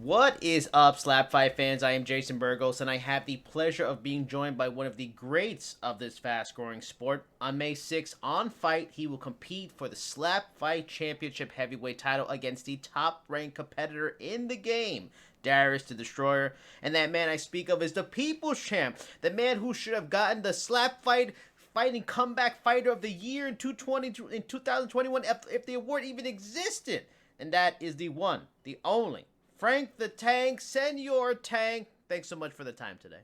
What is up, Slap Fight fans? I am Jason Burgos, and I have the pleasure of being joined by one of the greats of this fast-growing sport. On May 6th, on Fight, he will compete for the SlapFIGHT Championship heavyweight title against the top-ranked competitor in the game, Darius the Destroyer. And that man I speak of is the People's Champ, the man who should have gotten the Slap Fight Fighting Comeback Fighter of the Year in 2021 if the award even existed. And that is the one, the only Frank the Tank, Senor Tank. Thanks so much for the time today.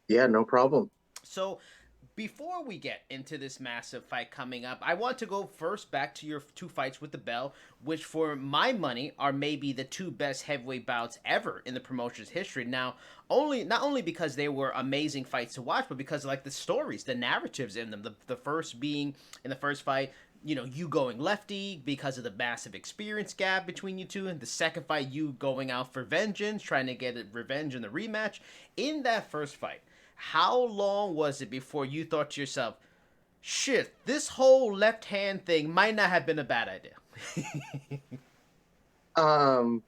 Yeah, no problem. So, before we get into this massive fight coming up, I want to go first back to your two fights with the bell, which for my money are maybe the two best heavyweight bouts ever in the promotion's history. Now, not only because they were amazing fights to watch, but because like the stories, the narratives in them. The first being in the first fight, you going lefty because of the massive experience gap between you two. And the second fight, you going out for vengeance, trying to get revenge in the rematch. In that first fight, how long was it before you thought to yourself, shit, this whole left hand thing might not have been a bad idea? Um,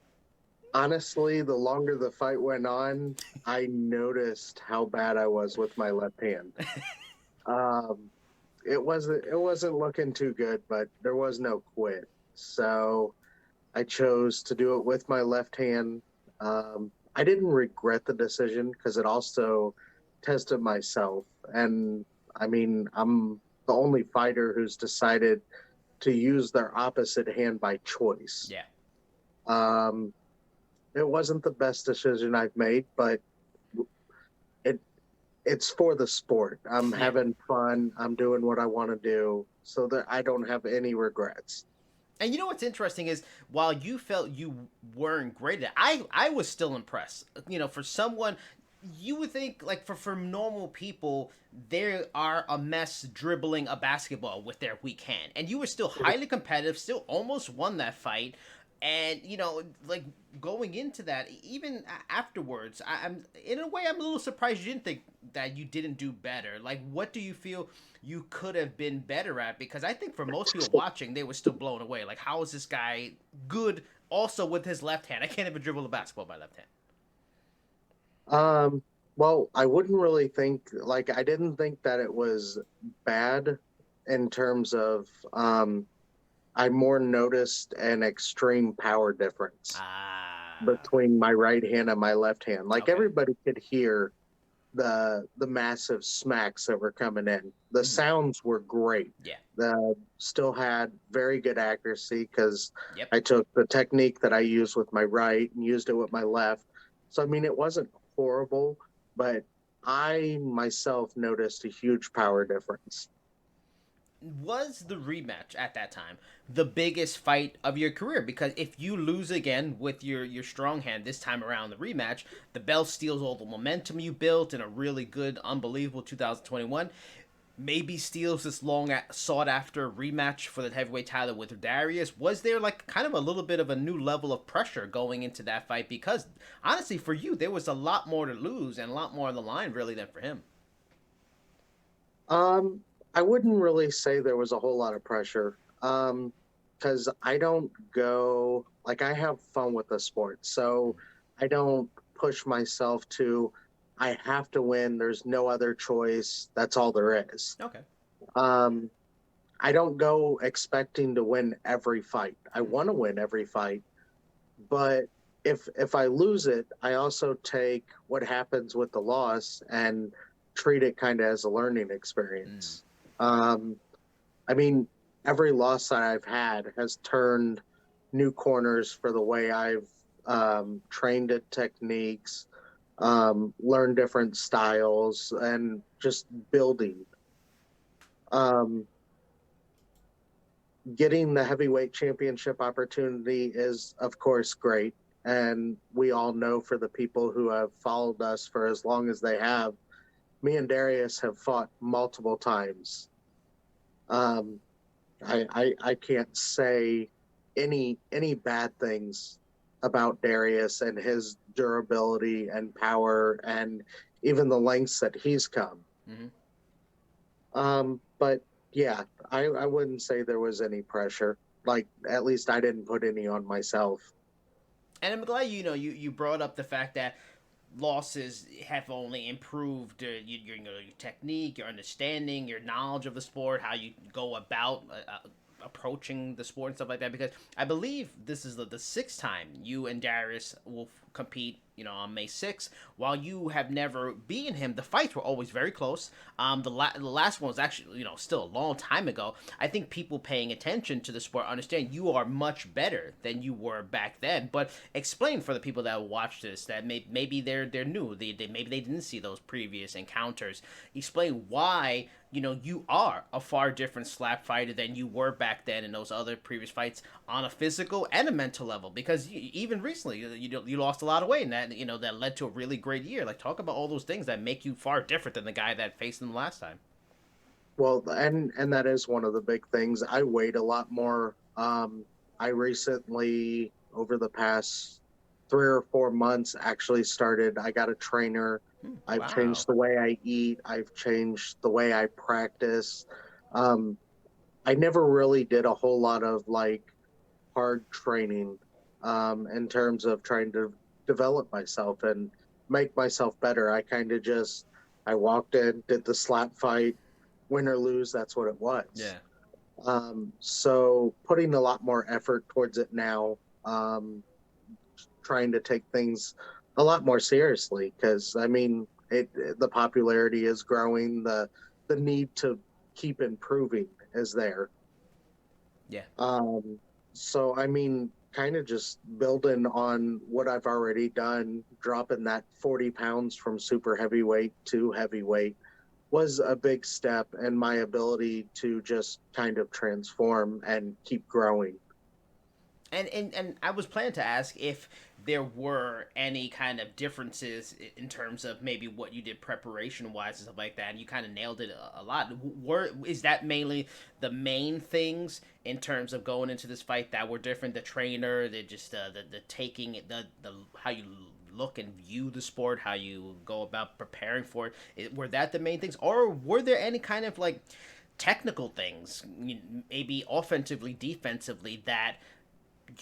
Honestly, the longer the fight went on, I noticed how bad I was with my left hand. Um, it wasn't looking too good, but there was no quit. So I chose to do it with my left hand. I didn't regret the decision because it also tested myself. And I mean, I'm the only fighter who's decided to use their opposite hand by choice. Yeah. Um, it wasn't the best decision I've made, but it it's for the sport. I'm Yeah. having fun. I'm doing what I want to do, so that I don't have any regrets. And you know what's interesting is while you felt you weren't great at it, I was still impressed. For someone you would think like for normal people they are a mess dribbling a basketball with their weak hand, and you were still highly competitive, still almost won that fight. And like going into that, even afterwards, I'm in a way I'm a little surprised you didn't think that you didn't do better. Like, what do you feel you could have been better at? Because I think for most people watching, they were still blown away. Like, how is this guy good also with his left hand? I can't even dribble a basketball by left hand. Um, well, I wouldn't really think like I didn't think that it was bad in terms of I more noticed an extreme power difference Ah, between my right hand and my left hand. Like okay. everybody could hear the massive smacks that were coming in. The Mm-hmm. sounds were great. Yeah. The still had very good accuracy because Yep. I took the technique that I used with my right and used it with my left. So I mean, it wasn't horrible, but I myself noticed a huge power difference. Was the rematch at that time the biggest fight of your career? Because if you lose again with your strong hand this time around the rematch, the belt steals all the momentum you built in a really good, unbelievable 2021. Maybe steals this long sought after rematch for the heavyweight title with Darius. Was there like kind of a little bit of a new level of pressure going into that fight? Because honestly, for you, there was a lot more to lose and a lot more on the line really than for him. Um, I wouldn't really say there was a whole lot of pressure. Because I don't go like I have fun with the sport. So I don't push myself to I have to win. There's no other choice. That's all there is. Okay. Um, I don't go expecting to win every fight. I Mm-hmm. want to win every fight, but if I lose it, I also take what happens with the loss and treat it kind of as a learning Mm. experience. Um, I mean, every loss that I've had has turned new corners for the way I've trained at techniques, learned different styles, and just building. Um, Getting the heavyweight championship opportunity is, of course, great. And we all know for the people who have followed us for as long as they have, me and Darius have fought multiple times. Um, I can't say any bad things about Darius and his durability and power and even the lengths that he's come. Mm-hmm. But yeah, I wouldn't say there was any pressure. Like at least I didn't put any on myself. And I'm glad you brought up the fact that losses have only improved your technique, your understanding, your knowledge of the sport, how you go about approaching the sport and stuff like that. Because I believe this is the sixth time you and Darius will compete. On May 6th, while you have never beaten him, the fights were always very close. The last one was actually, still a long time ago. I think people paying attention to the sport understand you are much better than you were back then. But explain for the people that watch this that maybe they're new. Maybe they didn't see those previous encounters. Explain why you are a far different slap fighter than you were back then in those other previous fights on a physical and a mental level. Because even recently, you lost a lot of weight, and that led to a really great year. Like, talk about all those things that make you far different than the guy that faced him last time. Well, and that is one of the big things. I weighed a lot more. I recently, over the past 3 or 4 months, actually started. I got a trainer. I've Wow. changed the way I eat. I've changed the way I practice. Um, I never really did a whole lot of like hard training in terms of trying to develop myself and make myself better. I kind of just I walked in, did the slap fight, win or lose, that's what it was. Yeah. So putting a lot more effort towards it now, trying to take things a lot more seriously because I mean the popularity is growing, the need to keep improving is there. Yeah. Um, so I mean, kind of just building on what I've already done, dropping that 40 pounds from super heavyweight to heavyweight was a big step in my ability to just kind of transform and keep growing. And I was planning to ask if there were any kind of differences in terms of maybe what you did preparation wise and stuff like that. And you kind of nailed it a lot. Is that mainly the main things in terms of going into this fight that were different? The trainer, the taking it, the how you look and view the sport, how you go about preparing for it. Were that the main things, or were there any kind of like technical things, maybe offensively, defensively, that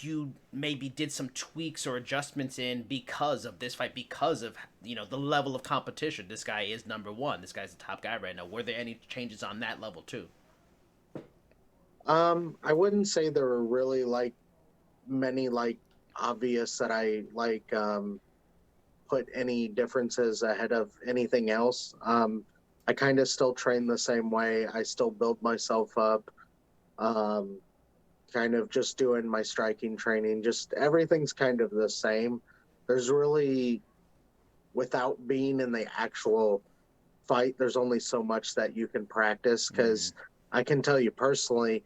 you maybe did some tweaks or adjustments in because of this fight, because of the level of competition? This guy is number one. This guy's the top guy right now. Were there any changes on that level too? I wouldn't say there were really like many like obvious that I like put any differences ahead of anything else. I kind of still train the same way. I still build myself up. Um, Kind of just doing my striking training. Just everything's kind of the same. There's really, without being in the actual fight, there's only so much that you can practice Mm. because I can tell you personally,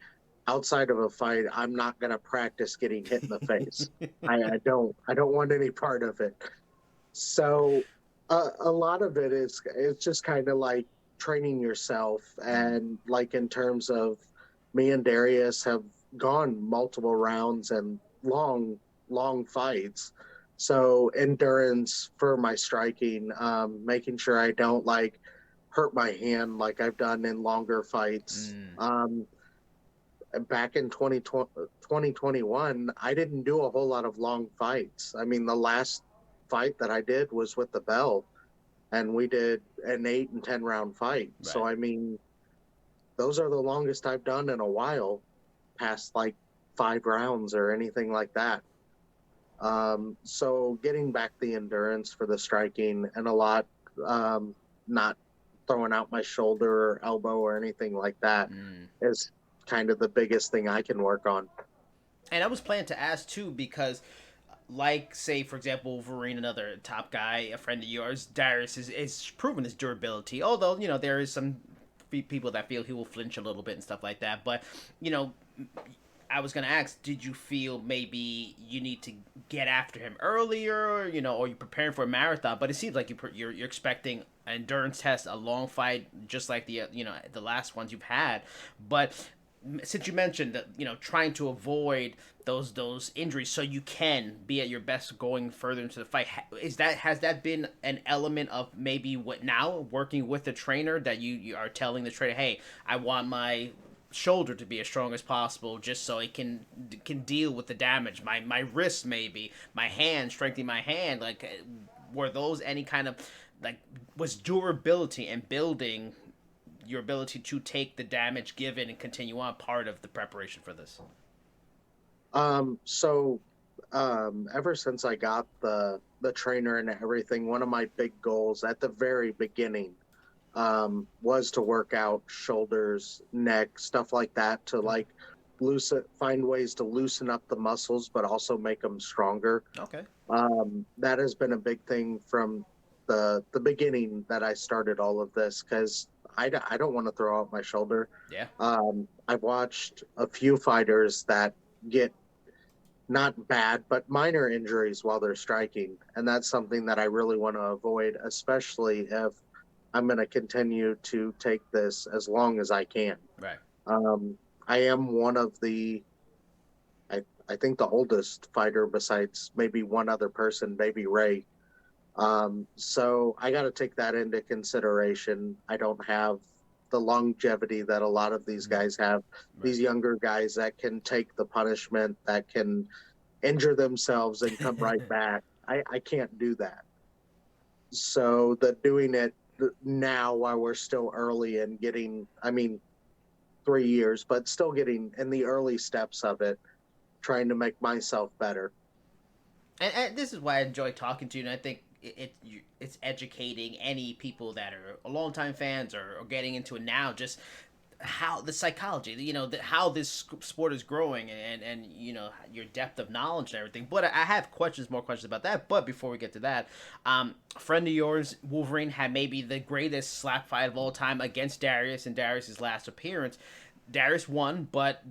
outside of a fight, I'm not going to practice getting hit in the face. I don't want any part of it. So a lot of it is it's just kind of like training yourself Mm. and like in terms of me and Darius have gone multiple rounds and long fights. So endurance for my striking, making sure I don't like hurt my hand like I've done in longer fights. Mm. Back in 2021, I didn't do a whole lot of long fights. I mean, the last fight that I did was with the bell, and we did an 8 and 10 round fight. So, Right. I mean, those are the longest I've done in a while, past like 5 rounds or anything like that. So, getting back the endurance for the striking and a lot, not throwing out my shoulder or elbow or anything like that Mm. is kind of the biggest thing I can work on. And I was planning to ask too because, like, say for example, Wolverine, another top guy, a friend of yours, Darius is proven his durability. Although there is some people that feel he will flinch a little bit and stuff like that. But you know, I was gonna ask, did you feel maybe you need to get after him earlier, or you're preparing for a marathon? But it seems like you're expecting an endurance test, a long fight, just like the last ones you've had. But since you mentioned that trying to avoid those injuries so you can be at your best going further into the fight, has that been an element of maybe what now working with the trainer that you are telling the trainer, hey, I want my shoulder to be as strong as possible, just so it can deal with the damage. My wrist, maybe my hand, strengthening my hand. Like, were those any kind of, like, was durability and building your ability to take the damage given and continue on part of the preparation for this? So ever since I got the trainer and everything, one of my big goals at the very beginning was to work out shoulders, neck, stuff like that, to like find ways to loosen up the muscles, but also make them stronger. Okay. That has been a big thing from the beginning that I started all of this, because I don't want to throw out my shoulder. Yeah. I've watched a few fighters that get not bad, but minor injuries while they're striking. And that's something that I really want to avoid, especially if I'm going to continue to take this as long as I can. Right. Um, I am one of I think the oldest fighter besides maybe one other person, Baby Ray. So I got to take that into consideration. I don't have the longevity that a lot of these guys have. Right. These younger guys that can take the punishment, that can injure themselves and come right back. I can't do that. So doing it now while we're still early and getting, I mean, 3 years, but still getting in the early steps of it, trying to make myself better. And this is why I enjoy talking to you, and I think it's educating any people that are longtime fans or getting into it now, just how the psychology, how this sport is growing, and your depth of knowledge and everything. But I have more questions about that. But before we get to that, a friend of yours, Wolverine, had maybe the greatest slap fight of all time against Darius in Darius's last appearance. Darius won, but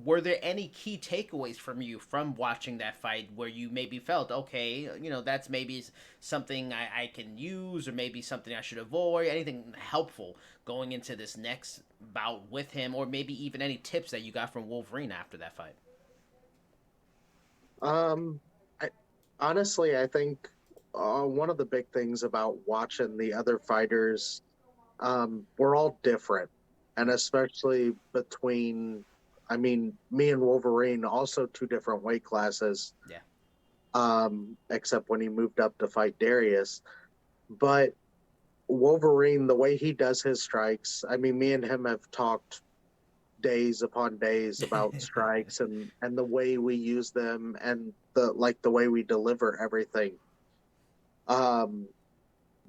were there any key takeaways from you from watching that fight where you maybe felt, okay, that's maybe something I can use, or maybe something I should avoid, anything helpful going into this next bout with him, or maybe even any tips that you got from Wolverine after that fight? Um, I, Honestly, I think one of the big things about watching the other fighters, we're all different, and especially between, I mean, me and Wolverine, also two different weight classes. Yeah. Except when he moved up to fight Darius. But Wolverine, the way he does his strikes, I mean, me and him have talked days upon days about strikes and the way we use them, and the way we deliver everything. Um,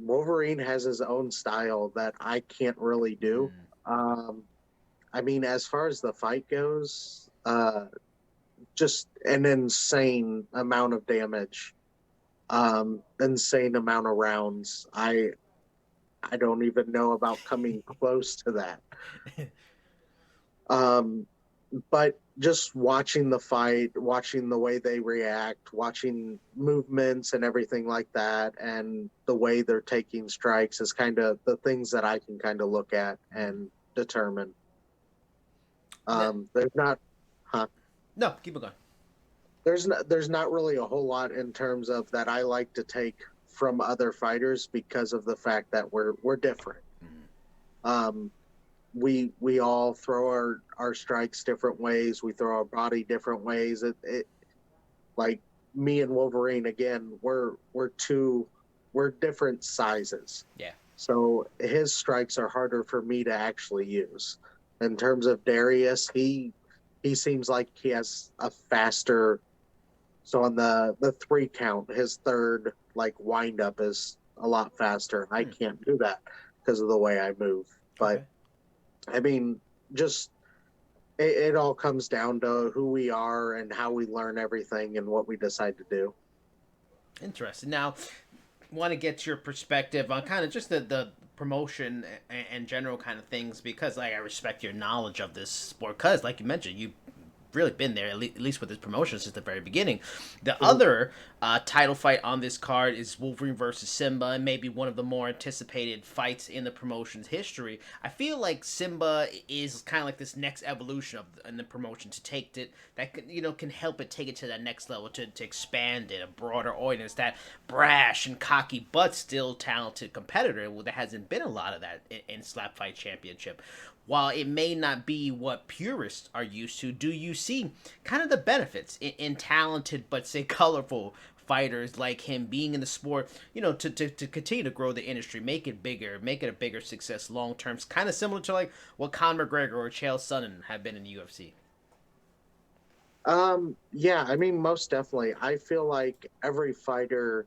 Wolverine has his own style that I can't really do. I mean, as far as the fight goes, just an insane amount of damage, insane amount of rounds. I don't even know about coming close to that. But just watching the fight, watching the way they react, watching movements and everything like that, and the way they're taking strikes is kind of the things that I can kind of look at and determine. There's not, huh? No, keep it going. There's not really a whole lot in terms of that I like to take from other fighters, because of the fact that we're different. We all throw our strikes different ways. We throw our body different ways. It like me and Wolverine, again, we're different sizes. Yeah. So his strikes are harder for me to actually use. In terms of Darius, he seems like he has a faster. So on the 3 count, his third like wind up is a lot faster. I can't do that because of the way I move. But I mean, just it all comes down to who we are and how we learn everything and what we decide to do. Interesting. Now, want to get your perspective on kind of just the promotion and general kind of things, because like I respect your knowledge of this sport, because like you mentioned, you really been there at least with his promotion since the very beginning. The other title fight on this card is Wolverine versus Simba, and maybe one of the more anticipated fights in the promotion's history. I feel like Simba is kind of like this next evolution in the promotion to take it, that can help it take it to that next level, to expand it, a broader audience, that brash and cocky but still talented competitor. Well, there hasn't been a lot of that in SlapFIGHT Championship. while it may not be what purists are used to, do you see kind of the benefits in talented but say colorful fighters like him being in the sport, to continue to grow the industry, make it bigger, make it a bigger success long term? It's kind of similar to like what Conor McGregor or Chael Sonnen have been in the UFC. Yeah, I mean, most definitely. I feel like every fighter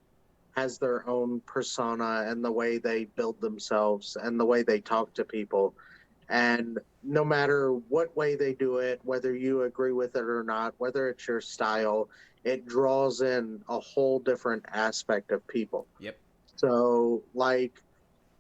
has their own persona and the way they build themselves and the way they talk to people. And no matter what way they do it, whether you agree with it or not, whether it's your style, it draws in a whole different aspect of people. Yep. So, like,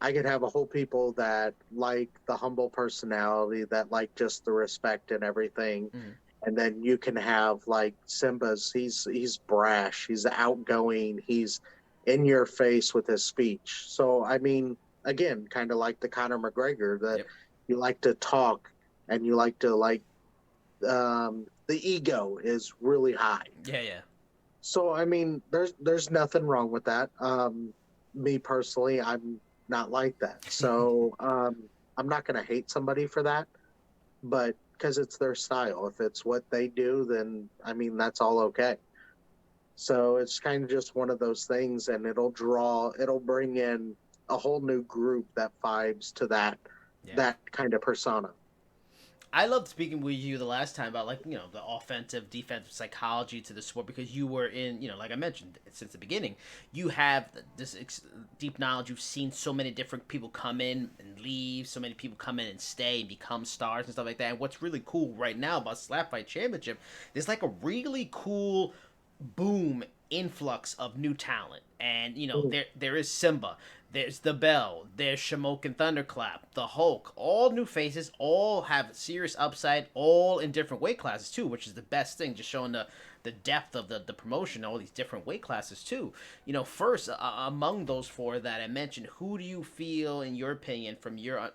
I could have a whole people that like the humble personality, that like just the respect and everything. Mm. And then you can have like Simba's, he's brash, he's outgoing, he's in your face with his speech. So I mean, again, kind of like the Conor McGregor, that Yep. you like to talk and you like to like the ego is really high. Yeah, yeah. So I mean, there's nothing wrong with that. Me personally, I'm not like that. So I'm not going to hate somebody for that, but because it's their style. If it's what they do, then I mean that's all okay. So it's kind of just one of those things, and it'll bring in a whole new group that vibes to Yeah. that kind of persona. I loved speaking with you the last time about, like, the offensive defensive psychology to the sport, because you were in, like I mentioned since the beginning, you have this deep knowledge. You've seen so many different people come in and leave, so many people come in and stay and become stars and stuff like that. And what's really cool right now about SlapFIGHT Championship, there's like a really cool boom influx of new talent. And Mm. there is Simba, there's the Bell, there's Shamok and Thunderclap, the Hulk, all new faces, all have serious upside, all in different weight classes too, which is the best thing, just showing the depth of the promotion, all these different weight classes too. First, among those four that I mentioned, who do you feel, in your opinion, from your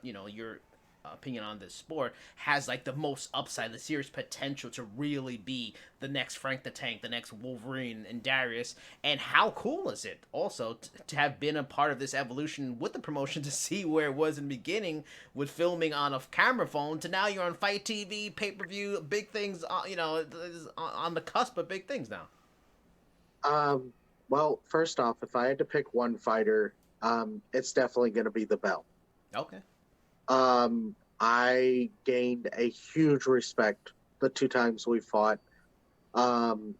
opinion on this sport, has like the most upside, the serious potential to really be the next Frank the Tank, the next Wolverine and Darius? And how cool is it also to have been a part of this evolution with the promotion, to see where it was in the beginning with filming on a camera phone to now you're on Fight TV, pay-per-view, big things, on the cusp of big things now. Um, well, first off, if I had to pick one fighter, it's definitely going to be the Bell. Okay. I gained a huge respect the two times we fought. Um,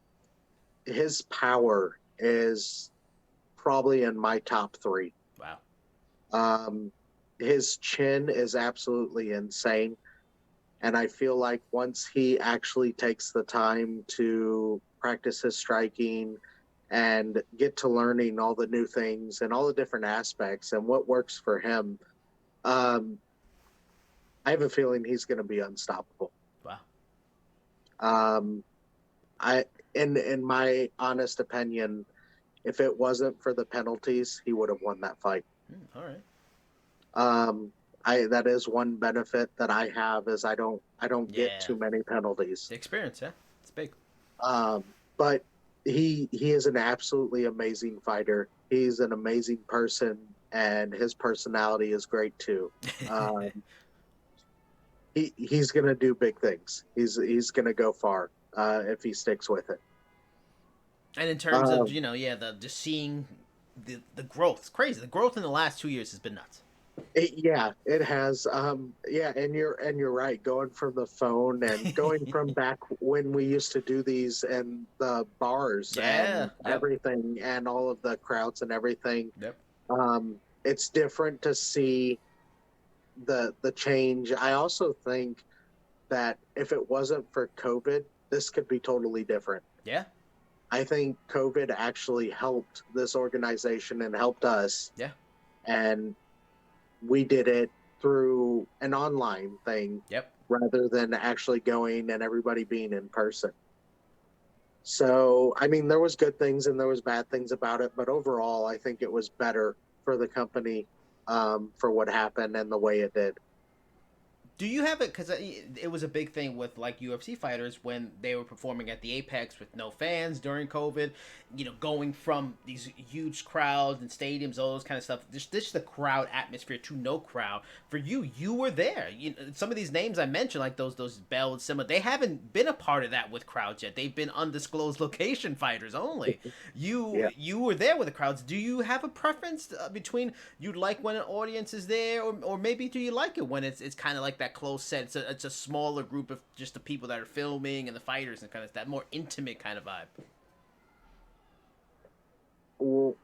his power is probably in my top three. Wow. Um, his chin is absolutely insane. And I feel like once he actually takes the time to practice his striking and get to learning all the new things and all the different aspects and what works for him, um, I have a feeling he's going to be unstoppable. Wow. Um, I, in my honest opinion, if it wasn't for the penalties, he would have won that fight. All right. That is one benefit that I have, is I don't get Yeah. too many penalties. The experience, yeah, it's big. But he is an absolutely amazing fighter. He's an amazing person, and his personality is great too. Um, he's gonna do big things. He's gonna go far if he sticks with it. And in terms of, Um, yeah, the just seeing the growth, it's crazy. The growth in the last 2 years has been nuts. Yeah, it has. Yeah, and you're right. Going from the phone and going from back when we used to do these and the bars Yeah. and Yep. everything and all of the crowds and everything. Yep. It's different to see the change. I also think that if it wasn't for COVID, this could be totally different. Yeah. I think COVID actually helped this organization and helped us, Yeah. and we did it through an online thing Yep. rather than actually going and everybody being in person. So, I mean, there was good things and there was bad things about it, but overall, I think it was better for the company, for what happened and the way it did. Do you have it? Because it was a big thing with like UFC fighters when they were performing at the Apex with no fans during COVID. Going from these huge crowds and stadiums, all those kind of stuff. This the crowd atmosphere to no crowd. For you, you were there. Some of these names I mentioned, like those Bell and Simba, they haven't been a part of that with crowds yet. They've been undisclosed location fighters only. You Yeah. you were there with the crowds. Do you have a preference between you like when an audience is there, or maybe do you like it when it's kind of like that close set? It's a smaller group of just the people that are filming and the fighters and kind of that more intimate kind of vibe. Well,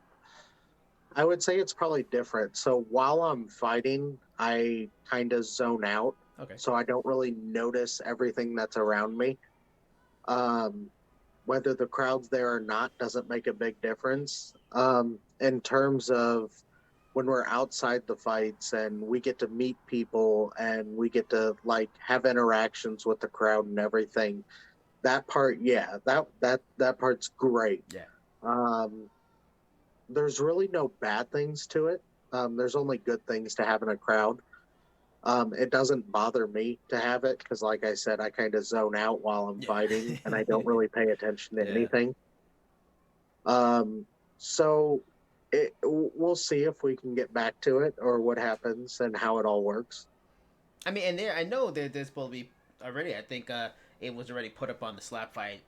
I would say it's probably different. So while I'm fighting, I kind of zone out. Okay. So I don't really notice everything that's around me. Um, Whether the crowd's there or not doesn't make a big difference. In terms of when we're outside the fights and we get to meet people and we get to like have interactions with the crowd and everything, that part, yeah, that part's great. Yeah. Um, there's really no bad things to it. There's only good things to having a crowd. It doesn't bother me to have it because, like I said, I kind of zone out while I'm Yeah. fighting and I don't really pay attention to Yeah. anything. Um, so we'll see if we can get back to it or what happens and how it all works. I mean, and I know there's supposed to be already. I think it was already put up on the SlapFIGHT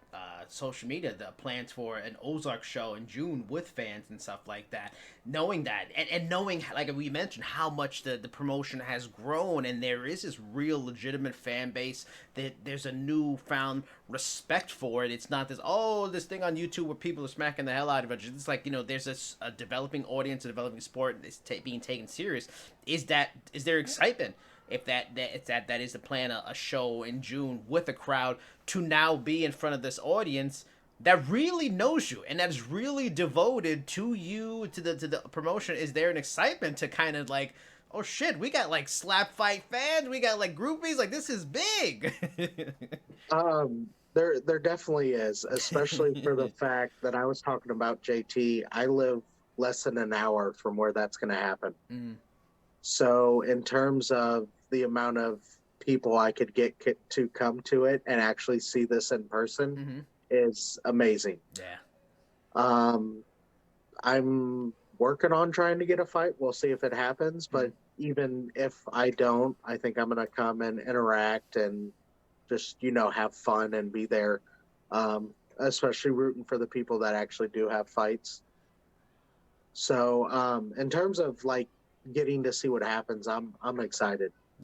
social media, the plans for an Ozark show in June with fans and stuff like that. Knowing that, and knowing, like we mentioned, how much the promotion has grown, and there is this real legitimate fan base, that there's a newfound respect for it. It's not this thing on YouTube where people are smacking the hell out of it. It's like, there's a developing audience, a developing sport that's being taken serious. Is there excitement? If that is the plan, a show in June with a crowd to now be in front of this audience that really knows you and that is really devoted to you, to the promotion. Is there an excitement to kind of like, oh shit, we got like SlapFIGHT fans, we got like groupies, like this is big. There definitely is, especially for the fact that I was talking about JT. I live less than an hour from where that's going to happen. Mm, So, in terms of the amount of people I could get to come to it and actually see this in person mm-hmm. is amazing. Yeah. Um, I'm working on trying to get a fight. We'll see if it happens. But even if I don't, I think I'm going to come and interact and just, have fun and be there, especially rooting for the people that actually do have fights. So, in terms of like getting to see what happens, I'm excited.